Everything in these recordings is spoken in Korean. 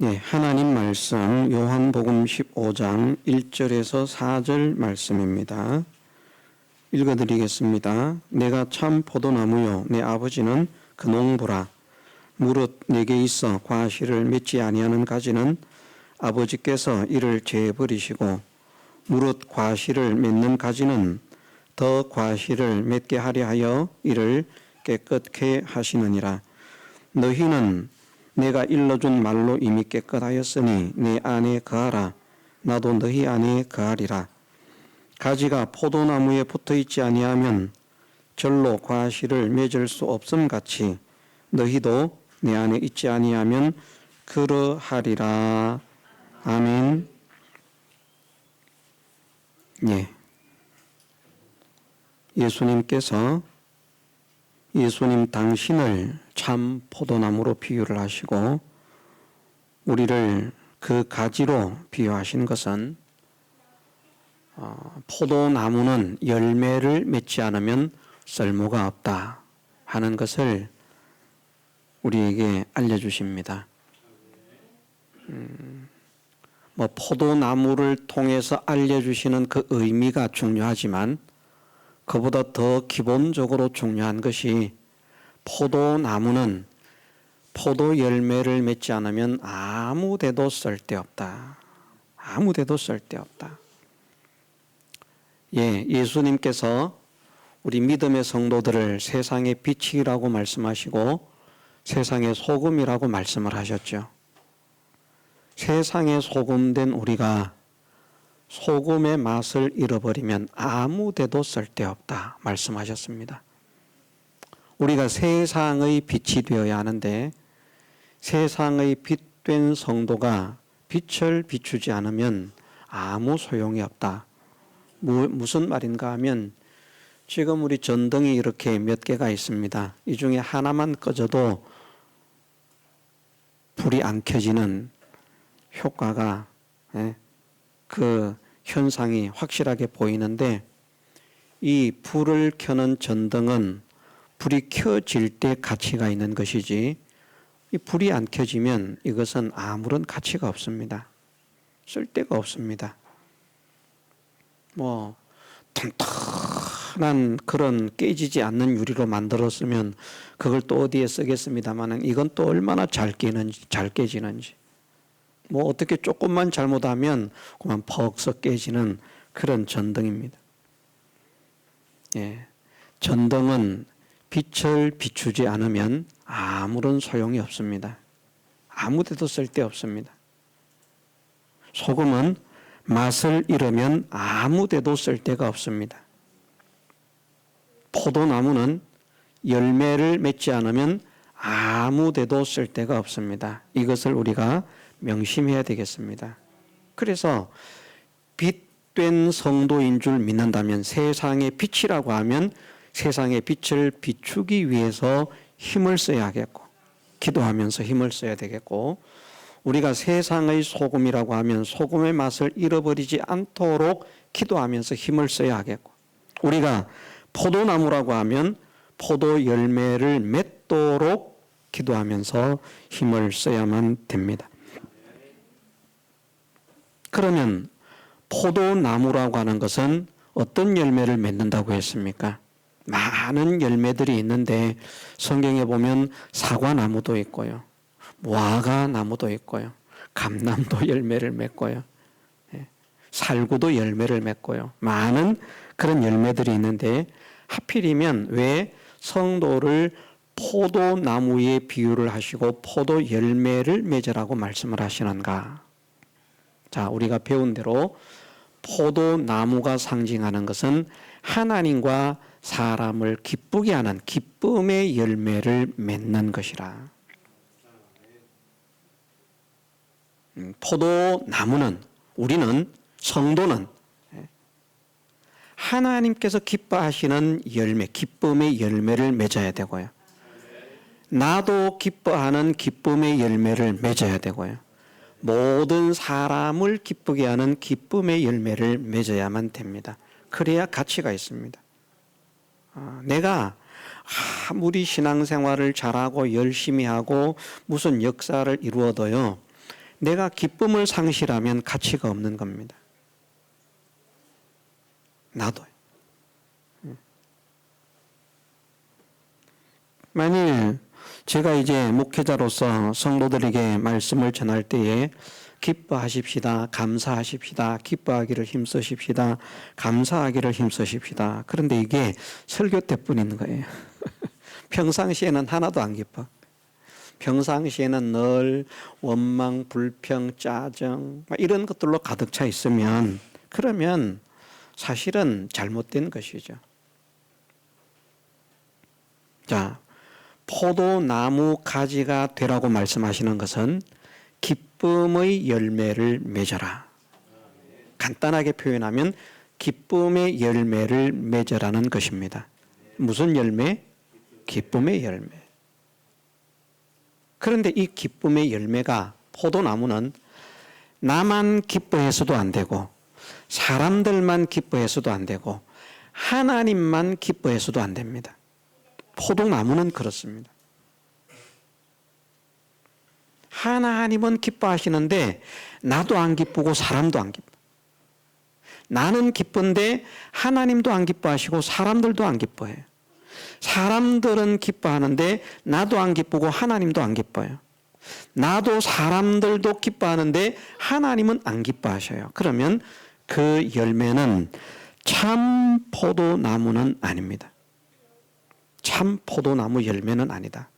네, 하나님 말씀 요한복음 15장 1절에서 4절 말씀입니다. 읽어드리겠습니다. 내가 참 포도나무요 내 아버지는 그 농부라. 무릇 내게 있어 과실을 맺지 아니하는 가지는 아버지께서 이를 제버리시고 무릇 과실을 맺는 가지는 더 과실을 맺게 하려 하여 이를 깨끗게 하시느니라. 너희는 내가 일러준 말로 이미 깨끗하였으니 내 안에 거하라. 나도 너희 안에 거하리라. 가지가 포도나무에 붙어있지 아니하면 절로 과실을 맺을 수 없음 같이 너희도 내 안에 있지 아니하면 그러하리라. 아멘. 예. 예수님 당신을 참 포도나무로 비유를 하시고 우리를 그 가지로 비유하신 것은 포도나무는 열매를 맺지 않으면 쓸모가 없다 하는 것을 우리에게 알려주십니다. 포도나무를 통해서 알려주시는 그 의미가 중요하지만 그보다 더 기본적으로 중요한 것이 포도나무는 포도 열매를 맺지 않으면 아무데도 쓸데없다. 아무데도 쓸데없다. 예수님께서 우리 믿음의 성도들을 세상의 빛이라고 말씀하시고 세상의 소금이라고 말씀을 하셨죠. 세상의 소금된 우리가 소금의 맛을 잃어버리면 아무데도 쓸데없다 말씀하셨습니다. 우리가 세상의 빛이 되어야 하는데 세상의 빛된 성도가 빛을 비추지 않으면 아무 소용이 없다. 무슨 말인가 하면 지금 우리 전등이 이렇게 몇 개가 있습니다. 이 중에 하나만 꺼져도 불이 안 켜지는 효과가 그 현상이 확실하게 보이는데 이 불을 켜는 전등은 불이 켜질 때 가치가 있는 것이지 이 불이 안 켜지면 이것은 아무런 가치가 없습니다. 쓸데가 없습니다. 튼튼한 그런 깨지지 않는 유리로 만들었으면 그걸 또 어디에 쓰겠습니다만 이건 또 얼마나 잘 깨지는지 어떻게 조금만 잘못하면 그만 퍽서 깨지는 그런 전등입니다. 전등은 빛을 비추지 않으면 아무런 소용이 없습니다. 아무데도 쓸데없습니다. 소금은 맛을 잃으면 아무데도 쓸데가 없습니다. 포도나무는 열매를 맺지 않으면 아무데도 쓸데가 없습니다. 이것을 우리가 명심해야 되겠습니다. 그래서 빛된 성도인 줄 믿는다면 세상의 빛이라고 하면 세상의 빛을 비추기 위해서 힘을 써야 하겠고 기도하면서 힘을 써야 되겠고 우리가 세상의 소금이라고 하면 소금의 맛을 잃어버리지 않도록 기도하면서 힘을 써야 하겠고 우리가 포도나무라고 하면 포도 열매를 맺도록 기도하면서 힘을 써야만 됩니다. 그러면 포도나무라고 하는 것은 어떤 열매를 맺는다고 했습니까? 많은 열매들이 있는데 성경에 보면 사과나무도 있고요. 무화과나무도 있고요. 감람도 열매를 맺고요. 살구도 열매를 맺고요. 많은 그런 열매들이 있는데 하필이면 왜 성도를 포도나무에 비유를 하시고 포도 열매를 맺으라고 말씀을 하시는가? 자, 우리가 배운 대로 포도나무가 상징하는 것은 하나님과 사람을 기쁘게 하는 기쁨의 열매를 맺는 것이라. 포도나무는 우리는 성도는 하나님께서 기뻐하시는 열매, 기쁨의 열매를 맺어야 되고요. 나도 기뻐하는 기쁨의 열매를 맺어야 되고요. 모든 사람을 기쁘게 하는 기쁨의 열매를 맺어야만 됩니다. 그래야 가치가 있습니다. 내가 아무리 신앙생활을 잘하고 열심히 하고 무슨 역사를 이루어도요. 내가 기쁨을 상실하면 가치가 없는 겁니다. 나도. 만일 제가 이제 목회자로서 성도들에게 말씀을 전할 때에 기뻐하십시다, 감사하십시다, 기뻐하기를 힘쓰십시다, 감사하기를 힘쓰십시다. 그런데 이게 설교 때뿐인 거예요. 평상시에는 하나도 안 기뻐. 평상시에는 늘 원망, 불평, 짜증 이런 것들로 가득 차 있으면 그러면 사실은 잘못된 것이죠. 자, 포도나무 가지가 되라고 말씀하시는 것은 기쁨의 열매를 맺어라. 간단하게 표현하면 기쁨의 열매를 맺으라는 것입니다. 무슨 열매? 기쁨의 열매. 그런데 이 기쁨의 열매가 포도나무는 나만 기뻐해서도 안 되고 사람들만 기뻐해서도 안 되고 하나님만 기뻐해서도 안 됩니다. 포도나무는 그렇습니다. 하나님은 기뻐하시는데 나도 안 기쁘고 사람도 안 기뻐. 나는 기쁜데 하나님도 안 기뻐하시고 사람들도 안 기뻐해요. 사람들은 기뻐하는데 나도 안 기쁘고 하나님도 안 기뻐요. 나도 사람들도 기뻐하는데 하나님은 안 기뻐하셔요. 그러면 그 열매는 참 포도나무는 아닙니다. 참 포도나무 열매는 아니다.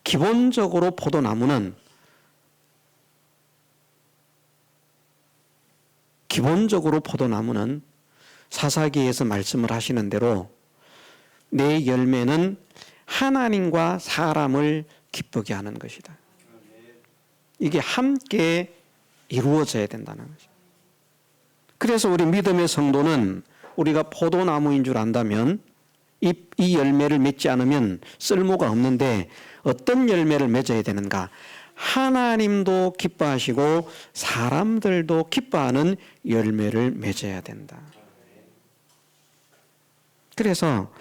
기본적으로 포도나무는 사사기에서 말씀을 하시는 대로 내 열매는 하나님과 사람을 기쁘게 하는 것이다. 이게 함께 이루어져야 된다는 거죠. 그래서 우리 믿음의 성도는 우리가 포도나무인 줄 안다면 이 열매를 맺지 않으면 쓸모가 없는데 어떤 열매를 맺어야 되는가? 하나님도 기뻐하시고 사람들도 기뻐하는 열매를 맺어야 된다. 그래서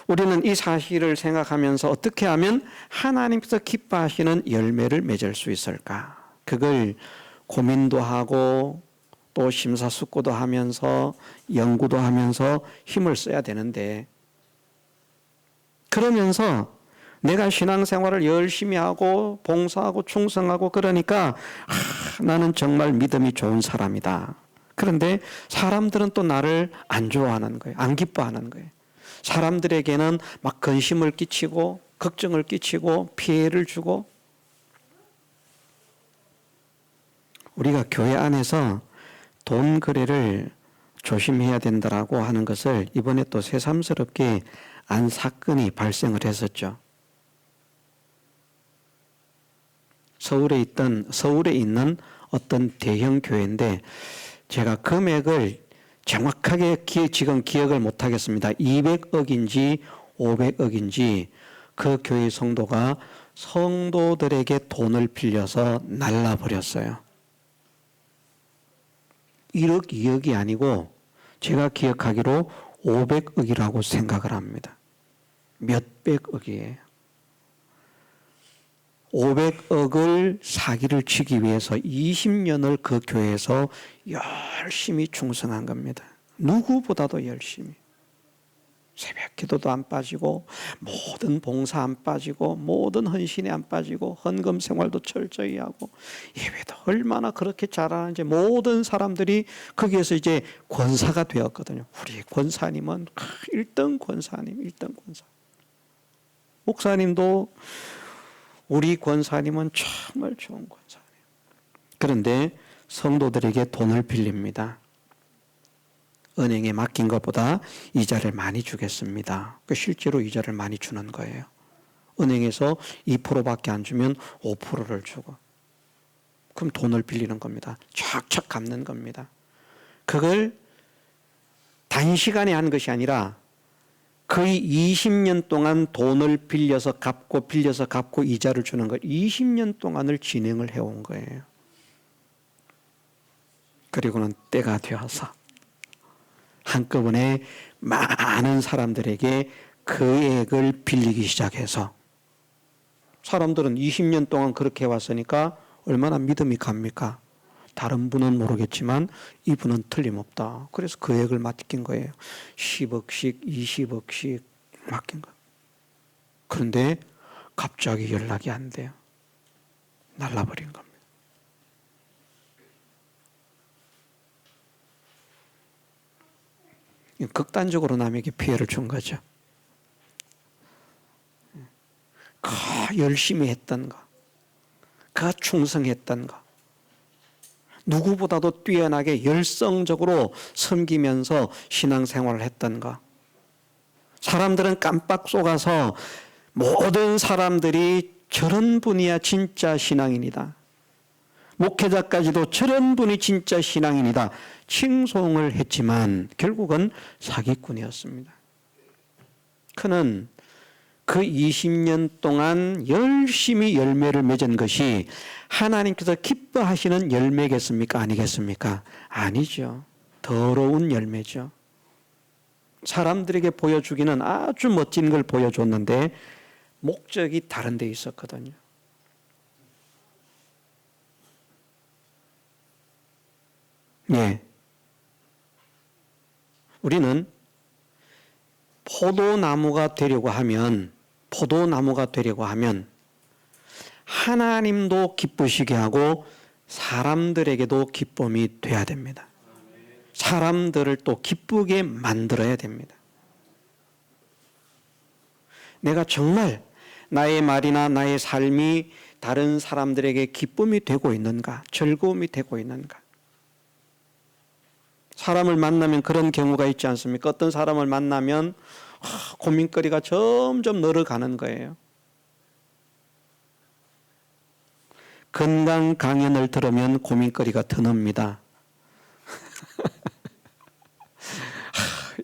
우리는 이 사실을 생각하면서 어떻게 하면 하나님께서 기뻐하시는 열매를 맺을 수 있을까? 그걸 고민도 하고 또 심사숙고도 하면서 연구도 하면서 힘을 써야 되는데 그러면서 내가 신앙생활을 열심히 하고 봉사하고 충성하고 그러니까 나는 정말 믿음이 좋은 사람이다. 그런데 사람들은 또 나를 안 좋아하는 거예요. 안 기뻐하는 거예요. 사람들에게는 막 근심을 끼치고 걱정을 끼치고 피해를 주고 우리가 교회 안에서 돈 거래를 조심해야 된다라고 하는 것을 이번에 또 새삼스럽게 안 사건이 발생을 했었죠. 서울에 있는 어떤 대형 교회인데 제가 금액을 정확하게 지금 기억을 못 하겠습니다. 200억인지 500억인지 그 교회 성도가 성도들에게 돈을 빌려서 날라버렸어요. 1억, 2억이 아니고 제가 기억하기로 500억이라고 생각을 합니다. 몇백억이에요. 500억을 사기를 치기 위해서 20년을 그 교회에서 열심히 충성한 겁니다. 누구보다도 열심히. 새벽 기도도 안 빠지고 모든 봉사 안 빠지고 모든 헌신에 안 빠지고 헌금 생활도 철저히 하고 예배도 얼마나 그렇게 잘하는지 모든 사람들이 거기에서 이제 권사가 되었거든요. 우리 권사님은 1등 권사님, 1등 권사. 목사님도 우리 권사님은 정말 좋은 권사님. 그런데 성도들에게 돈을 빌립니다. 은행에 맡긴 것보다 이자를 많이 주겠습니다. 실제로 이자를 많이 주는 거예요. 은행에서 2%밖에 안 주면 5%를 주고. 그럼 돈을 빌리는 겁니다. 촥촥 갚는 겁니다. 그걸 단시간에 한 것이 아니라 거의 20년 동안 돈을 빌려서 갚고 이자를 주는 걸 20년 동안을 진행을 해온 거예요. 그리고는 때가 되어서 한꺼번에 많은 사람들에게 그 액을 빌리기 시작해서 사람들은 20년 동안 그렇게 해왔으니까 얼마나 믿음이 갑니까? 다른 분은 모르겠지만 이분은 틀림없다. 그래서 계획을 맡긴 거예요. 10억씩, 20억씩 맡긴 거예요. 그런데 갑자기 연락이 안 돼요. 날라버린 겁니다. 극단적으로 남에게 피해를 준 거죠. 열심히 했던 거, 충성했던 거, 누구보다도 뛰어나게 열성적으로 섬기면서 신앙생활을 했던 거. 사람들은 깜빡 속아서 모든 사람들이 저런 분이야 진짜 신앙인이다. 목회자까지도 저런 분이 진짜 신앙인이다. 칭송을 했지만 결국은 사기꾼이었습니다. 그는 그 20년 동안 열심히 열매를 맺은 것이 하나님께서 기뻐하시는 열매겠습니까? 아니겠습니까? 아니죠. 더러운 열매죠. 사람들에게 보여주기는 아주 멋진 걸 보여줬는데 목적이 다른 데 있었거든요. 예. 우리는 포도나무가 되려고 하면 하나님도 기쁘시게 하고 사람들에게도 기쁨이 돼야 됩니다. 사람들을 또 기쁘게 만들어야 됩니다. 내가 정말 나의 말이나 나의 삶이 다른 사람들에게 기쁨이 되고 있는가, 즐거움이 되고 있는가. 사람을 만나면 그런 경우가 있지 않습니까? 어떤 사람을 만나면 고민거리가 점점 늘어가는 거예요. 건강 강연을 들으면 고민거리가 더 늡니다.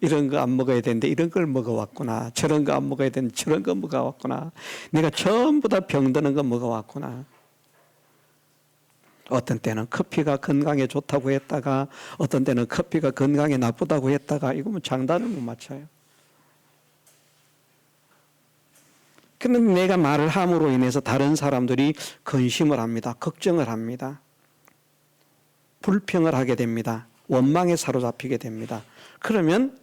이런 거 안 먹어야 되는데 이런 걸 먹어왔구나. 저런 거 안 먹어야 되는데 저런 거 먹어왔구나. 내가 전부 다 병드는 거 먹어왔구나. 어떤 때는 커피가 건강에 좋다고 했다가 어떤 때는 커피가 건강에 나쁘다고 했다가 이거 뭐 장단을 못 맞춰요. 그런데 내가 말을 함으로 인해서 다른 사람들이 근심을 합니다. 걱정을 합니다. 불평을 하게 됩니다. 원망에 사로잡히게 됩니다. 그러면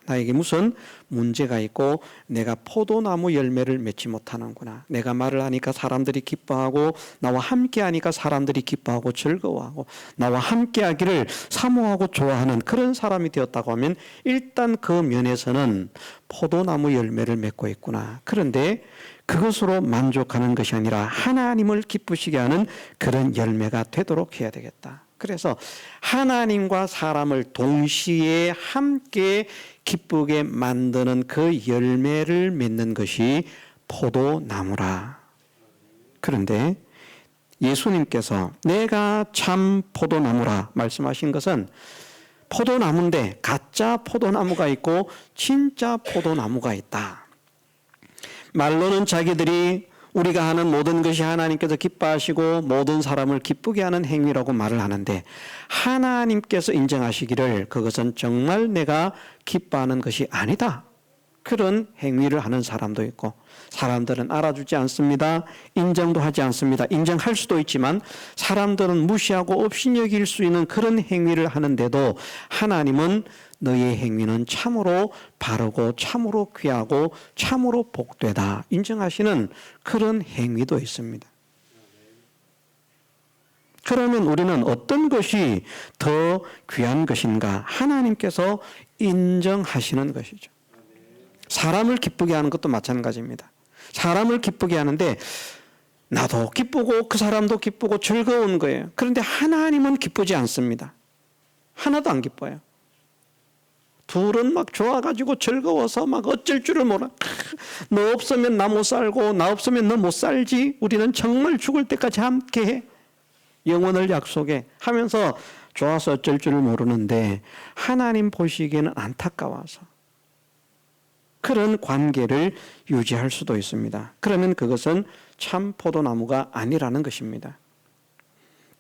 나에게 무슨 문제가 있고 내가 포도나무 열매를 맺지 못하는구나. 내가 말을 하니까 사람들이 기뻐하고 나와 함께하니까 사람들이 기뻐하고 즐거워하고 나와 함께하기를 사모하고 좋아하는 그런 사람이 되었다고 하면 일단 그 면에서는 포도나무 열매를 맺고 있구나. 그런데 그것으로 만족하는 것이 아니라 하나님을 기쁘시게 하는 그런 열매가 되도록 해야 되겠다. 그래서 하나님과 사람을 동시에 함께 기쁘게 만드는 그 열매를 맺는 것이 포도나무라. 그런데 예수님께서 내가 참 포도나무라 말씀하신 것은 포도나무인데 가짜 포도나무가 있고 진짜 포도나무가 있다. 말로는 자기들이 우리가 하는 모든 것이 하나님께서 기뻐하시고 모든 사람을 기쁘게 하는 행위라고 말을 하는데 하나님께서 인정하시기를 그것은 정말 내가 기뻐하는 것이 아니다. 그런 행위를 하는 사람도 있고 사람들은 알아주지 않습니다. 인정도 하지 않습니다. 인정할 수도 있지만 사람들은 무시하고 업신여길 수 있는 그런 행위를 하는데도 하나님은 너의 행위는 참으로 바르고 참으로 귀하고 참으로 복되다 인정하시는 그런 행위도 있습니다. 그러면 우리는 어떤 것이 더 귀한 것인가? 하나님께서 인정하시는 것이죠. 사람을 기쁘게 하는 것도 마찬가지입니다. 사람을 기쁘게 하는데 나도 기쁘고 그 사람도 기쁘고 즐거운 거예요. 그런데 하나님은 기쁘지 않습니다. 하나도 안 기뻐요. 둘은 막 좋아가지고 즐거워서 막 어쩔 줄을 몰라. 너 없으면 나 못 살고 나 없으면 너 못 살지. 우리는 정말 죽을 때까지 함께해. 영원을 약속해 하면서 좋아서 어쩔 줄을 모르는데 하나님 보시기에는 안타까워서 그런 관계를 유지할 수도 있습니다. 그러면 그것은 참 포도나무가 아니라는 것입니다.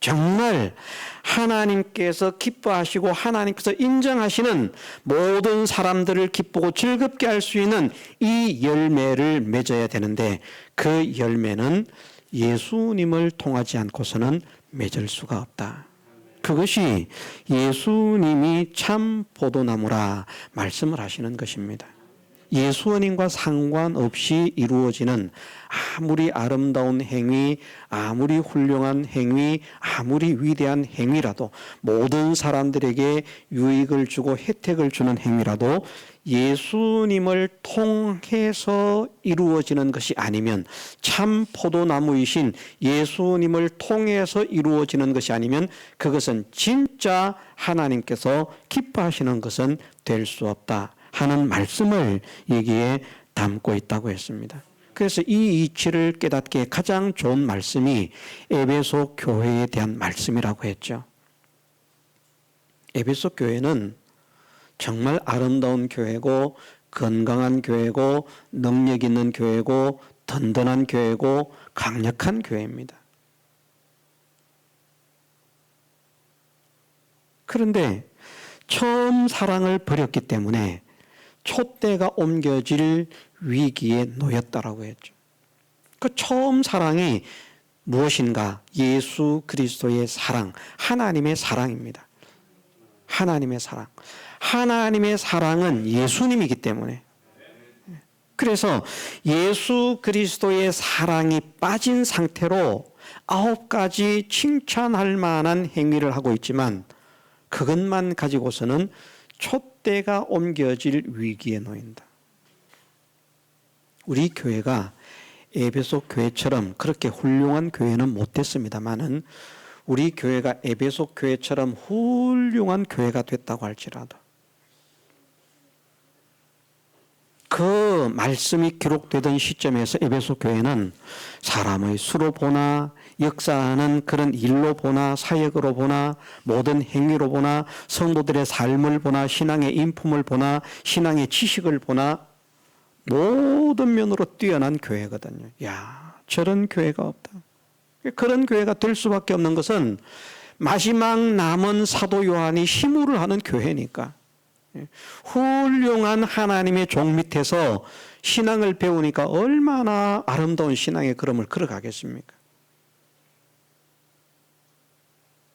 정말 하나님께서 기뻐하시고 하나님께서 인정하시는 모든 사람들을 기쁘고 즐겁게 할 수 있는 이 열매를 맺어야 되는데 그 열매는 예수님을 통하지 않고서는 맺을 수가 없다. 그것이 예수님이 참 포도나무라 말씀을 하시는 것입니다. 예수님과 상관없이 이루어지는 아무리 아름다운 행위, 아무리 훌륭한 행위, 아무리 위대한 행위라도 모든 사람들에게 유익을 주고 혜택을 주는 행위라도 예수님을 통해서 이루어지는 것이 아니면 참 포도나무이신 예수님을 통해서 이루어지는 것이 아니면 그것은 진짜 하나님께서 기뻐하시는 것은 될 수 없다 하는 말씀을 여기에 담고 있다고 했습니다. 그래서 이 이치를 깨닫기에 가장 좋은 말씀이 에베소 교회에 대한 말씀이라고 했죠. 에베소 교회는 정말 아름다운 교회고 건강한 교회고 능력 있는 교회고 든든한 교회고 강력한 교회입니다. 그런데 처음 사랑을 버렸기 때문에 촛대가 옮겨질 위기에 놓였다라고 했죠. 그 처음 사랑이 무엇인가? 예수 그리스도의 사랑, 하나님의 사랑입니다. 하나님의 사랑. 하나님의 사랑은 예수님이기 때문에. 그래서 예수 그리스도의 사랑이 빠진 상태로 9가지 칭찬할 만한 행위를 하고 있지만 그것만 가지고서는 촛대가 옮겨질 위기에 놓인다. 우리 교회가 에베소 교회처럼 그렇게 훌륭한 교회는 못됐습니다만은 우리 교회가 에베소 교회처럼 훌륭한 교회가 됐다고 할지라도 그 말씀이 기록되던 시점에서 에베소 교회는 사람의 수로 보나 역사하는 그런 일로 보나 사역으로 보나 모든 행위로 보나 성도들의 삶을 보나 신앙의 인품을 보나 신앙의 지식을 보나 모든 면으로 뛰어난 교회거든요. 야, 저런 교회가 없다. 그런 교회가 될 수밖에 없는 것은 마지막 남은 사도 요한이 힘으로 하는 교회니까. 훌륭한 하나님의 종 밑에서 신앙을 배우니까 얼마나 아름다운 신앙의 걸음을 걸어가겠습니까?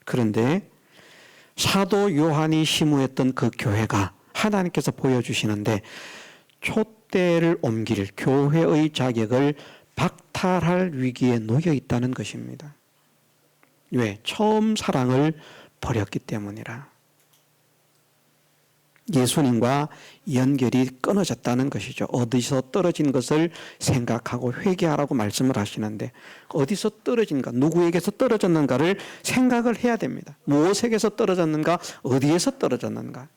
그런데 사도 요한이 심우했던 그 교회가 하나님께서 보여주시는데 촛대를 옮길 교회의 자격을 박탈할 위기에 놓여 있다는 것입니다. 왜? 처음 사랑을 버렸기 때문이라. 예수님과 연결이 끊어졌다는 것이죠. 어디서 떨어진 것을 생각하고 회개하라고 말씀을 하시는데 어디서 떨어진가, 누구에게서 떨어졌는가를 생각을 해야 됩니다. 무엇에게서 떨어졌는가, 어디에서 떨어졌는가.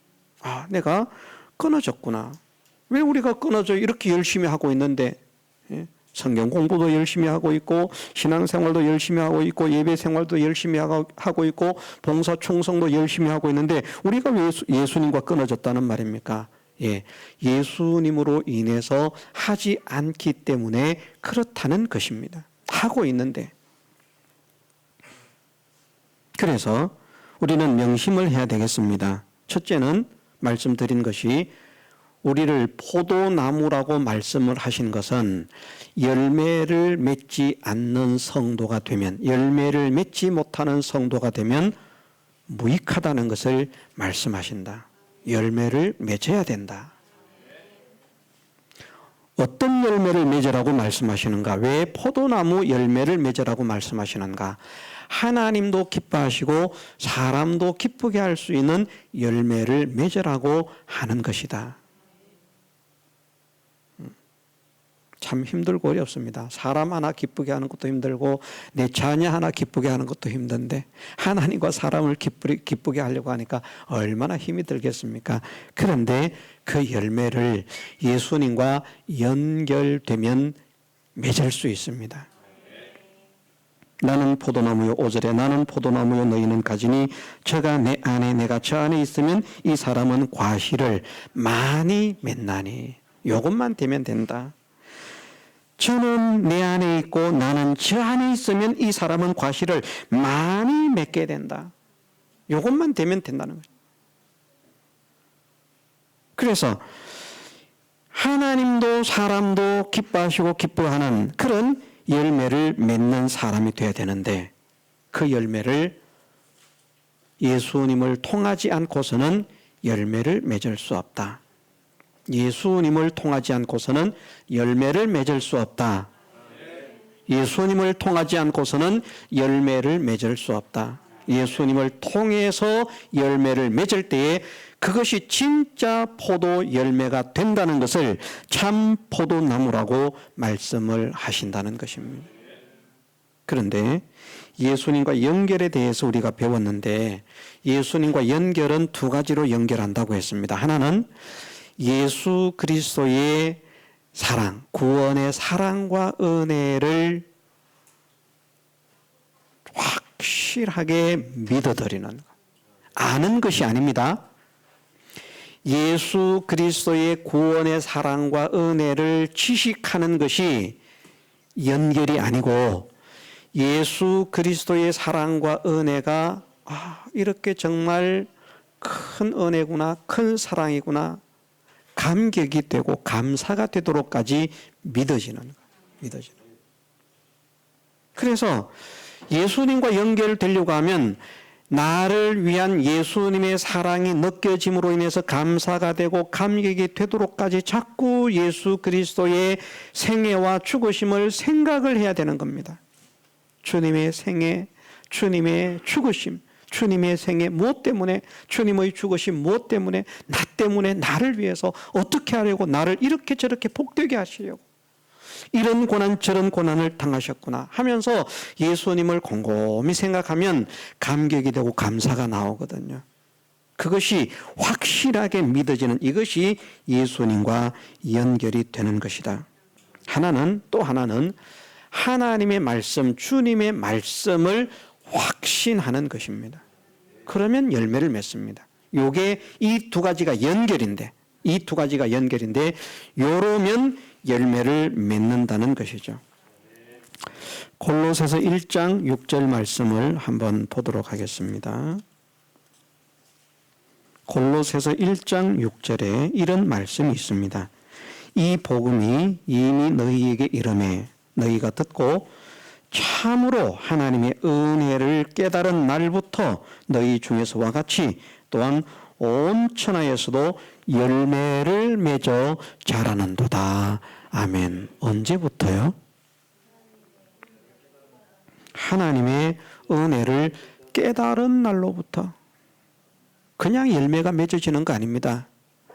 아, 내가 끊어졌구나. 왜 우리가 끊어져 이렇게 열심히 하고 있는데 성경 공부도 열심히 하고 있고 신앙생활도 열심히 하고 있고 예배생활도 열심히 하고 있고 봉사 충성도 열심히 하고 있는데 우리가 왜 예수님과 끊어졌다는 말입니까? 예, 예수님으로 인해서 하지 않기 때문에 그렇다는 것입니다. 하고 있는데. 그래서 우리는 명심을 해야 되겠습니다. 첫째는 말씀드린 것이 우리를 포도나무라고 말씀을 하신 것은 열매를 맺지 않는 성도가 되면, 열매를 맺지 못하는 성도가 되면 무익하다는 것을 말씀하신다. 열매를 맺어야 된다. 어떤 열매를 맺으라고 말씀하시는가? 왜 포도나무 열매를 맺으라고 말씀하시는가? 하나님도 기뻐하시고 사람도 기쁘게 할 수 있는 열매를 맺으라고 하는 것이다. 참 힘들고 어렵습니다. 사람 하나 기쁘게 하는 것도 힘들고 내 자녀 하나 기쁘게 하는 것도 힘든데 하나님과 사람을 기쁘게 하려고 하니까 얼마나 힘이 들겠습니까? 그런데 그 열매를 예수님과 연결되면 맺을 수 있습니다. 나는 포도나무요, 5절에 나는 포도나무요 너희는 가지니 저가 내 안에 내가 저 안에 있으면 이 사람은 과실을 많이 맺나니. 이것만 되면 된다. 저는 내 안에 있고 나는 저 안에 있으면 이 사람은 과실을 많이 맺게 된다. 이것만 되면 된다는 거죠. 그래서 하나님도 사람도 기뻐하시고 기뻐하는 그런 열매를 맺는 사람이 되어야 되는데, 그 열매를 예수님을 통하지 않고서는 열매를 맺을 수 없다. 예수님을 통하지 않고서는 열매를 맺을 수 없다. 예수님을 통하지 않고서는 열매를 맺을 수 없다. 예수님을 통해서 열매를 맺을 때에 그것이 진짜 포도 열매가 된다는 것을 참 포도나무라고 말씀을 하신다는 것입니다. 그런데 예수님과 연결에 대해서 우리가 배웠는데, 예수님과 연결은 두 가지로 연결한다고 했습니다. 하나는 예수 그리스도의 사랑, 구원의 사랑과 은혜를 확실하게 믿어드리는 것. 아는 것이 아닙니다. 예수 그리스도의 구원의 사랑과 은혜를 지식하는 것이 연결이 아니고, 예수 그리스도의 사랑과 은혜가 이렇게 정말 큰 은혜구나, 큰 사랑이구나, 감격이 되고 감사가 되도록까지 믿어지는 거예요. 믿어지는. 그래서 예수님과 연결되려고 하면 나를 위한 예수님의 사랑이 느껴짐으로 인해서 감사가 되고 감격이 되도록까지 자꾸 예수 그리스도의 생애와 죽으심을 생각을 해야 되는 겁니다. 주님의 생애, 주님의 죽으심, 주님의 생애 무엇 때문에, 주님의 죽으심 무엇 때문에, 나 때문에, 나를 위해서 어떻게 하려고 나를 이렇게 저렇게 복되게 하시려고 이런 고난 저런 고난을 당하셨구나 하면서 예수님을 곰곰이 생각하면 감격이 되고 감사가 나오거든요. 그것이 확실하게 믿어지는, 이것이 예수님과 연결이 되는 것이다. 또 하나는 하나님의 말씀, 주님의 말씀을 확신하는 것입니다. 그러면 열매를 맺습니다. 요게 이 두 가지가 연결인데, 요러면 열매를 맺는다는 것이죠. 골로새서 1장 6절 말씀을 한번 보도록 하겠습니다. 골로새서 1장 6절에 이런 말씀이 있습니다. 이 복음이 이미 너희에게 이르매 너희가 듣고 참으로 하나님의 은혜를 깨달은 날부터 너희 중에서와 같이 또한 온 천하에서도 열매를 맺어 자라는도다. 아멘. 언제부터요? 하나님의 은혜를 깨달은 날로부터. 그냥 열매가 맺어지는 거 아닙니다.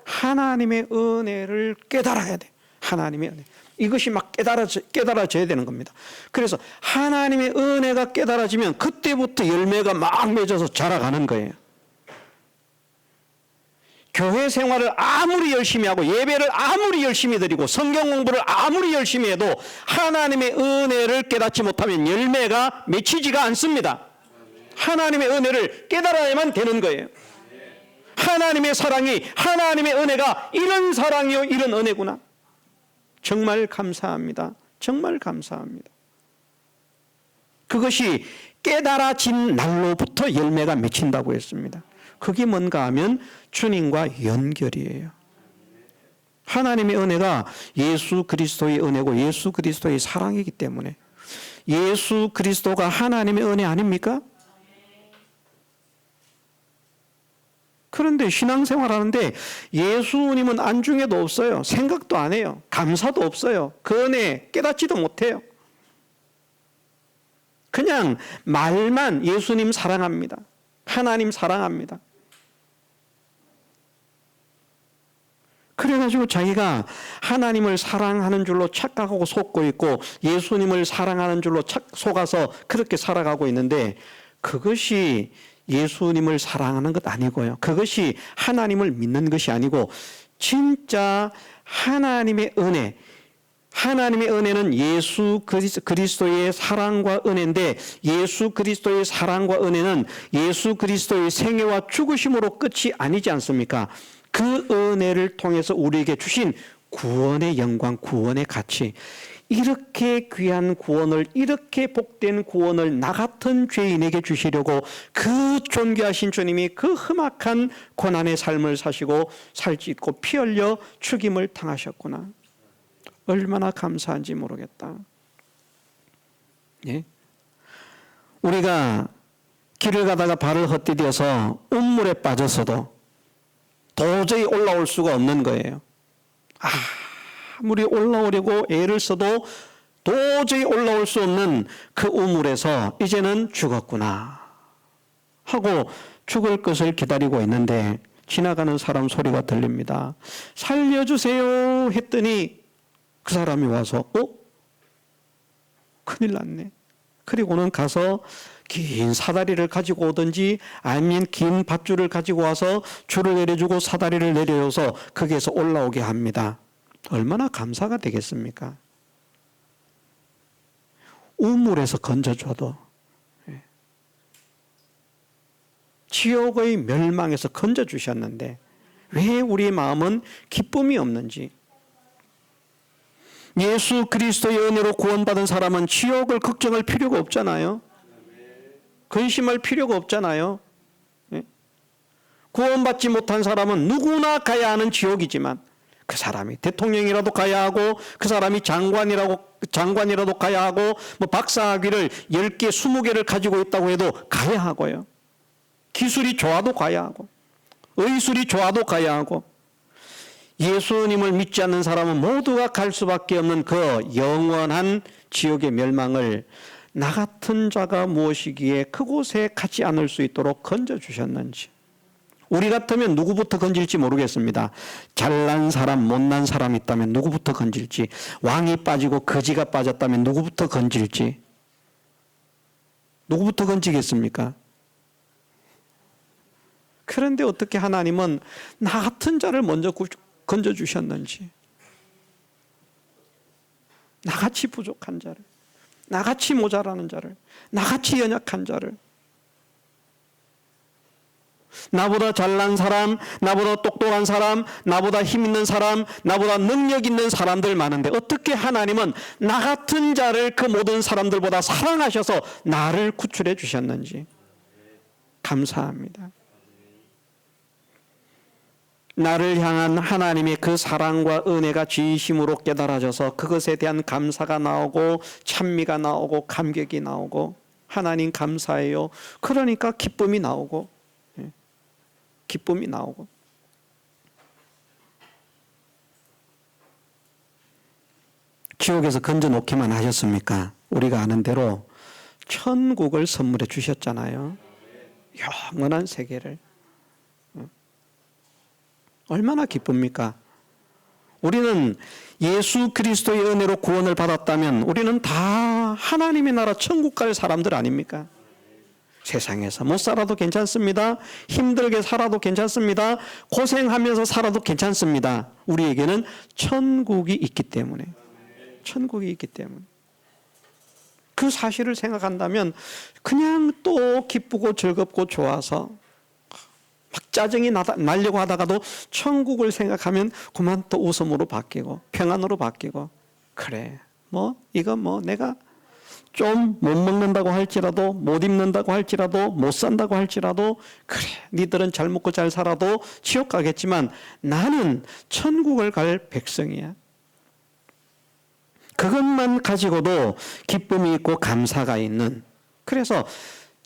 하나님의 은혜를 깨달아야 돼. 하나님의 은혜. 이것이 막 깨달아져야 되는 겁니다. 그래서 하나님의 은혜가 깨달아지면 그때부터 열매가 막 맺어서 자라가는 거예요. 교회 생활을 아무리 열심히 하고 예배를 아무리 열심히 드리고 성경 공부를 아무리 열심히 해도 하나님의 은혜를 깨닫지 못하면 열매가 맺히지가 않습니다. 하나님의 은혜를 깨달아야만 되는 거예요. 하나님의 사랑이, 하나님의 은혜가 이런 사랑이요 이런 은혜구나. 정말 감사합니다. 정말 감사합니다. 그것이 깨달아진 날로부터 열매가 맺힌다고 했습니다. 그게 뭔가 하면 주님과 연결이에요. 하나님의 은혜가 예수 그리스도의 은혜고 예수 그리스도의 사랑이기 때문에, 예수 그리스도가 하나님의 은혜 아닙니까? 그런데 신앙생활 하는데 예수님은 안중에도 없어요. 생각도 안 해요. 감사도 없어요. 그 은혜 깨닫지도 못해요. 그냥 말만 예수님 사랑합니다. 하나님 사랑합니다. 그래가지고 자기가 하나님을 사랑하는 줄로 착각하고 속고 있고 예수님을 사랑하는 줄로 속아서 그렇게 살아가고 있는데, 그것이 예수님을 사랑하는 것 아니고요. 그것이 하나님을 믿는 것이 아니고 진짜 하나님의 은혜, 하나님의 은혜는 예수 그리스도의 사랑과 은혜인데, 예수 그리스도의 사랑과 은혜는 예수 그리스도의 생애와 죽으심으로 끝이 아니지 않습니까? 그 은혜를 통해서 우리에게 주신 구원의 영광, 구원의 가치, 이렇게 귀한 구원을, 이렇게 복된 구원을 나 같은 죄인에게 주시려고 그 존귀하신 주님이 그 험악한 고난의 삶을 사시고 살찌고 피 흘려 죽임을 당하셨구나. 얼마나 감사한지 모르겠다. 예? 우리가 길을 가다가 발을 헛디뎌서 운물에 빠졌어도 도저히 올라올 수가 없는 거예요. 아무리 올라오려고 애를 써도 도저히 올라올 수 없는 그 우물에서 이제는 죽었구나 하고 죽을 것을 기다리고 있는데 지나가는 사람 소리가 들립니다. 살려주세요 했더니 그 사람이 와서 큰일 났네. 그리고는 가서 긴 사다리를 가지고 오든지 아니면 긴 밧줄을 가지고 와서 줄을 내려주고 사다리를 내려줘서 거기에서 올라오게 합니다. 얼마나 감사가 되겠습니까? 우물에서 건져줘도, 지옥의 멸망에서 건져주셨는데 왜 우리 마음은 기쁨이 없는지. 예수 그리스도의 은혜로 구원받은 사람은 지옥을 걱정할 필요가 없잖아요. 근심할 필요가 없잖아요. 구원받지 못한 사람은 누구나 가야 하는 지옥이지만 그 사람이 대통령이라도 가야 하고 그 사람이 장관이라도 가야 하고 뭐 박사학위를 10개, 20개를 가지고 있다고 해도 가야 하고요. 기술이 좋아도 가야 하고 의술이 좋아도 가야 하고 예수님을 믿지 않는 사람은 모두가 갈 수밖에 없는 그 영원한 지옥의 멸망을 나 같은 자가 무엇이기에 그곳에 가지 않을 수 있도록 건져주셨는지. 우리 같으면 누구부터 건질지 모르겠습니다. 잘난 사람, 못난 사람 있다면 누구부터 건질지, 왕이 빠지고 거지가 빠졌다면 누구부터 건질지, 누구부터 건지겠습니까? 그런데 어떻게 하나님은 나 같은 자를 먼저 건져주셨는지, 나같이 부족한 자를, 나같이 모자라는 자를, 나같이 연약한 자를, 나보다 잘난 사람, 나보다 똑똑한 사람, 나보다 힘 있는 사람, 나보다 능력 있는 사람들 많은데 어떻게 하나님은 나 같은 자를 그 모든 사람들보다 사랑하셔서 나를 구출해 주셨는지 감사합니다. 나를 향한 하나님의 그 사랑과 은혜가 진심으로 깨달아져서 그것에 대한 감사가 나오고 찬미가 나오고 감격이 나오고 하나님 감사해요. 그러니까 기쁨이 나오고 기쁨이 나오고. 지옥에서 건져놓기만 하셨습니까? 우리가 아는 대로 천국을 선물해 주셨잖아요. 영원한 세계를. 얼마나 기쁩니까? 우리는 예수 그리스도의 은혜로 구원을 받았다면 우리는 다 하나님의 나라 천국 갈 사람들 아닙니까? 세상에서 못 살아도 괜찮습니다. 힘들게 살아도 괜찮습니다. 고생하면서 살아도 괜찮습니다. 우리에게는 천국이 있기 때문에. 천국이 있기 때문에. 그 사실을 생각한다면 그냥 또 기쁘고 즐겁고 좋아서 막 짜증이 나려고 하다가도 천국을 생각하면 그만 또 웃음으로 바뀌고 평안으로 바뀌고, 그래 이거 내가 좀 못 먹는다고 할지라도 못 입는다고 할지라도 못 산다고 할지라도 그래 니들은 잘 먹고 잘 살아도 지옥 가겠지만 나는 천국을 갈 백성이야. 그것만 가지고도 기쁨이 있고 감사가 있는, 그래서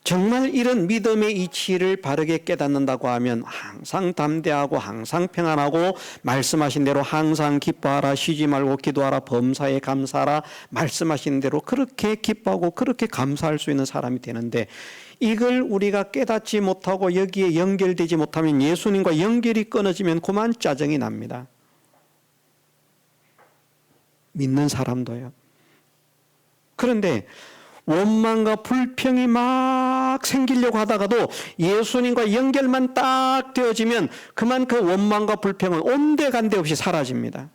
정말 이런 믿음의 이치를 바르게 깨닫는다고 하면 항상 담대하고 항상 평안하고 말씀하신 대로 항상 기뻐하라, 쉬지 말고 기도하라, 범사에 감사하라 말씀하신 대로 그렇게 기뻐하고 그렇게 감사할 수 있는 사람이 되는데, 이걸 우리가 깨닫지 못하고 여기에 연결되지 못하면, 예수님과 연결이 끊어지면 그만 짜증이 납니다. 믿는 사람도요. 그런데 원망과 불평이 막 생기려고 하다가도 예수님과 연결만 딱 되어지면 그만 그 원망과 불평은 온데간데 없이 사라집니다.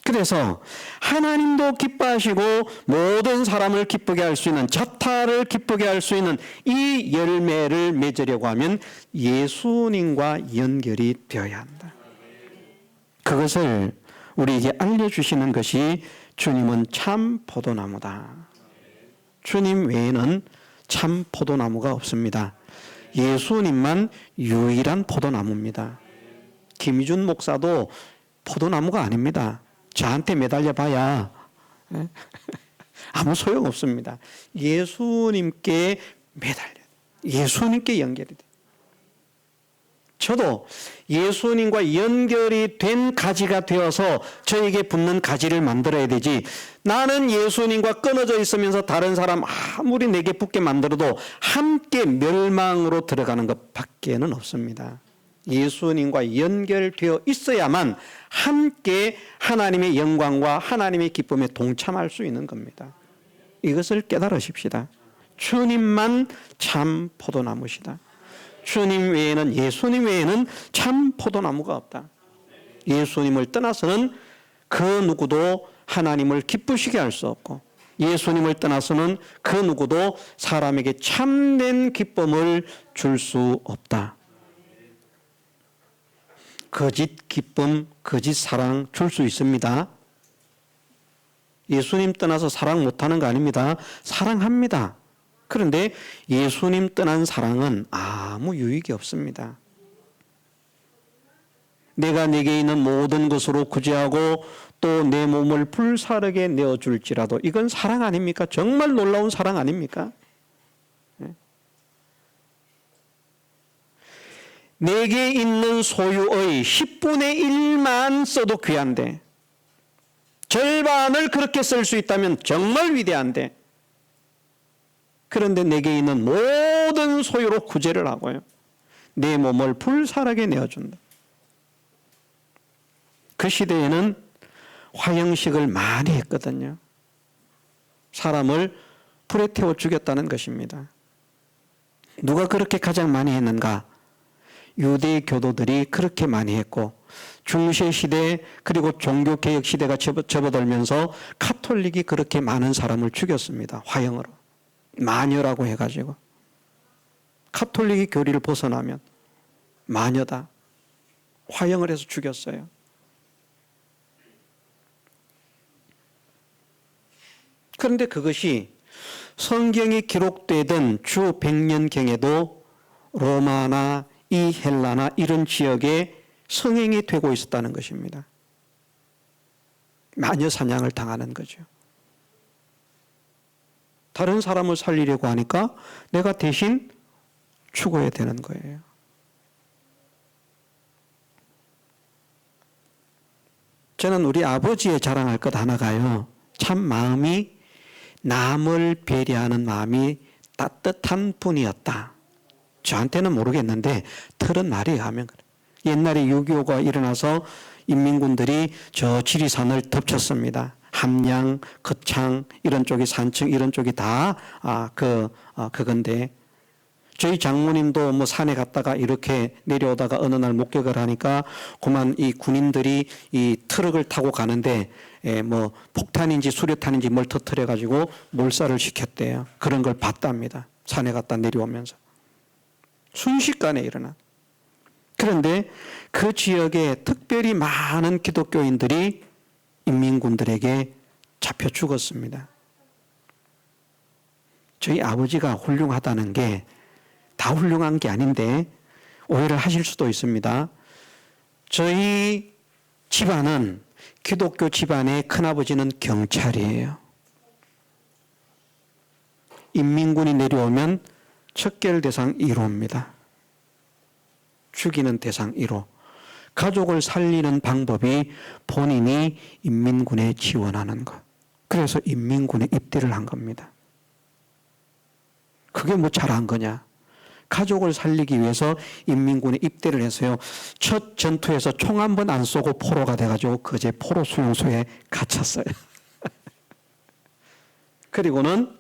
그래서 하나님도 기뻐하시고 모든 사람을 기쁘게 할 수 있는, 저타를 기쁘게 할 수 있는 이 열매를 맺으려고 하면 예수님과 연결이 되어야 한다. 그것을 우리에게 알려주시는 것이 주님은 참 포도나무다. 주님 외에는 참 포도나무가 없습니다. 예수님만 유일한 포도나무입니다. 김희준 목사도 포도나무가 아닙니다. 저한테 매달려 봐야 아무 소용 없습니다. 예수님께 매달려, 예수님께 연결이 돼. 저도 예수님과 연결이 된 가지가 되어서 저에게 붙는 가지를 만들어야 되지, 나는 예수님과 끊어져 있으면서 다른 사람 아무리 내게 붙게 만들어도 함께 멸망으로 들어가는 것 밖에는 없습니다. 예수님과 연결되어 있어야만 함께 하나님의 영광과 하나님의 기쁨에 동참할 수 있는 겁니다. 이것을 깨달으십시다. 주님만 참 포도나무시다. 주님 외에는, 예수님 외에는 참 포도나무가 없다. 예수님을 떠나서는 그 누구도 하나님을 기쁘시게 할 수 없고, 예수님을 떠나서는 그 누구도 사람에게 참된 기쁨을 줄 수 없다. 거짓 기쁨, 거짓 사랑 줄 수 있습니다. 예수님 떠나서 사랑 못하는 거 아닙니다. 사랑합니다. 그런데 예수님 떠난 사랑은 아무 유익이 없습니다. 내가 내게 있는 모든 것으로 구제하고 또 내 몸을 불사르게 내어줄지라도, 이건 사랑 아닙니까? 정말 놀라운 사랑 아닙니까? 내게 있는 소유의 10분의 1만 써도 귀한데, 절반을 그렇게 쓸 수 있다면 정말 위대한데, 그런데 내게 있는 모든 소유로 구제를 하고요, 내 몸을 불사르게 내어준다. 그 시대에는 화형식을 많이 했거든요. 사람을 불에 태워 죽였다는 것입니다. 누가 그렇게 가장 많이 했는가? 유대 교도들이 그렇게 많이 했고, 중세 시대 그리고 종교개혁 시대가 접어들면서 카톨릭이 그렇게 많은 사람을 죽였습니다. 화형으로. 마녀라고 해가지고. 카톨릭이 교리를 벗어나면 마녀다. 화형을 해서 죽였어요. 그런데 그것이 성경이 기록되던 주 100년경에도 로마나 이 헬라나 이런 지역에 성행이 되고 있었다는 것입니다. 마녀 사냥을 당하는 거죠. 다른 사람을 살리려고 하니까 내가 대신 죽어야 되는 거예요. 저는 우리 아버지의 자랑할 것 하나가요, 참 마음이, 남을 배려하는 마음이 따뜻한 분이었다. 저한테는 모르겠는데 들은 말에 하면 그래. 옛날에 6.25가 일어나서 인민군들이 저 지리산을 덮쳤습니다. 함양, 거창 이런 쪽이, 산청 이런 쪽이 다 그건데, 저희 장모님도 뭐 산에 갔다가 이렇게 내려오다가 어느 날 목격을 하니까 그만 이 군인들이 이 트럭을 타고 가는데 뭐 폭탄인지 수류탄인지 뭘 터뜨려 가지고 몰살을 시켰대요. 그런 걸 봤답니다. 산에 갔다 내려오면서 순식간에 일어난. 그런데 그 지역에 특별히 많은 기독교인들이 인민군들에게 잡혀 죽었습니다. 저희 아버지가 훌륭하다는 게 다 훌륭한 게 아닌데 오해를 하실 수도 있습니다. 저희 집안은, 기독교 집안의 큰아버지는 경찰이에요. 인민군이 내려오면 척결 대상 1호입니다. 죽이는 대상 1호. 가족을 살리는 방법이 본인이 인민군에 지원하는 것. 그래서 인민군에 입대를 한 겁니다. 그게 뭐 잘한 거냐? 가족을 살리기 위해서 인민군에 입대를 해서요, 첫 전투에서 총 한 번 안 쏘고 포로가 돼가지고 그제 포로 수용소에 갇혔어요. 그리고는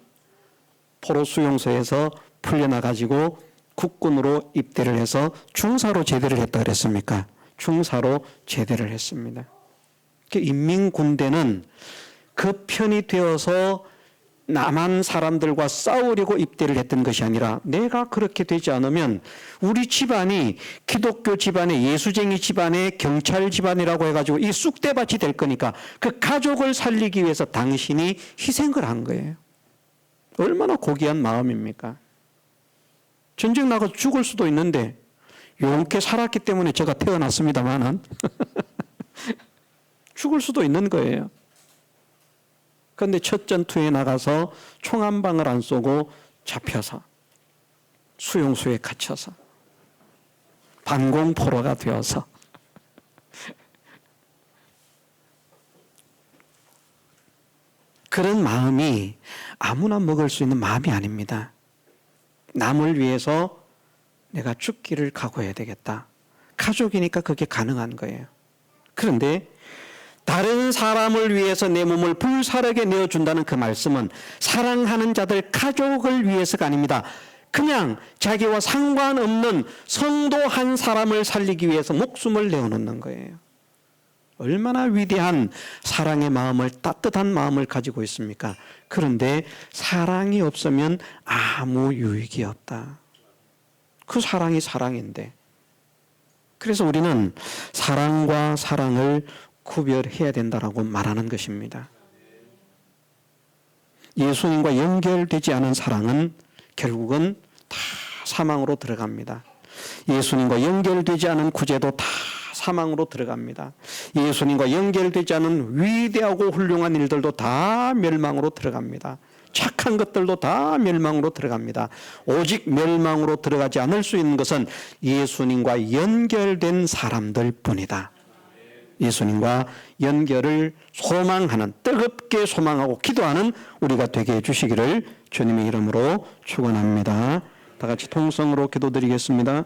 포로 수용소에서 풀려나가지고 국군으로 입대를 해서 중사로 제대를 했다 그랬습니까? 중사로 제대를 했습니다. 인민군대는 그 편이 되어서 남한 사람들과 싸우려고 입대를 했던 것이 아니라 내가 그렇게 되지 않으면 우리 집안이 기독교 집안의 예수쟁이 집안의 경찰 집안이라고 해가지고 이 쑥대밭이 될 거니까 그 가족을 살리기 위해서 당신이 희생을 한 거예요. 얼마나 고귀한 마음입니까? 전쟁 나가서 죽을 수도 있는데 용케 살았기 때문에 제가 태어났습니다만은 죽을 수도 있는 거예요. 그런데 첫 전투에 나가서 총 한 방을 안 쏘고 잡혀서 수용소에 갇혀서 반공포로가 되어서 그런 마음이 아무나 먹을 수 있는 마음이 아닙니다. 남을 위해서 내가 죽기를 각오해야 되겠다. 가족이니까 그게 가능한 거예요. 그런데 다른 사람을 위해서 내 몸을 불사르게 내어준다는 그 말씀은 사랑하는 자들 가족을 위해서가 아닙니다. 그냥 자기와 상관없는 성도 한 사람을 살리기 위해서 목숨을 내어놓는 거예요. 얼마나 위대한 사랑의 마음을, 따뜻한 마음을 가지고 있습니까? 그런데 사랑이 없으면 아무 유익이 없다. 그 사랑이 사랑인데. 그래서 우리는 사랑과 사랑을 구별해야 된다라고 말하는 것입니다. 예수님과 연결되지 않은 사랑은 결국은 다 사망으로 들어갑니다. 예수님과 연결되지 않은 구제도 다 사망으로 들어갑니다. 예수님과 연결되지 않은 위대하고 훌륭한 일들도 다 멸망으로 들어갑니다. 착한 것들도 다 멸망으로 들어갑니다. 오직 멸망으로 들어가지 않을 수 있는 것은 예수님과 연결된 사람들 뿐이다. 예수님과 연결을 소망하는, 뜨겁게 소망하고 기도하는 우리가 되게 해주시기를 주님의 이름으로 축원합니다. 다 같이 통성으로 기도드리겠습니다.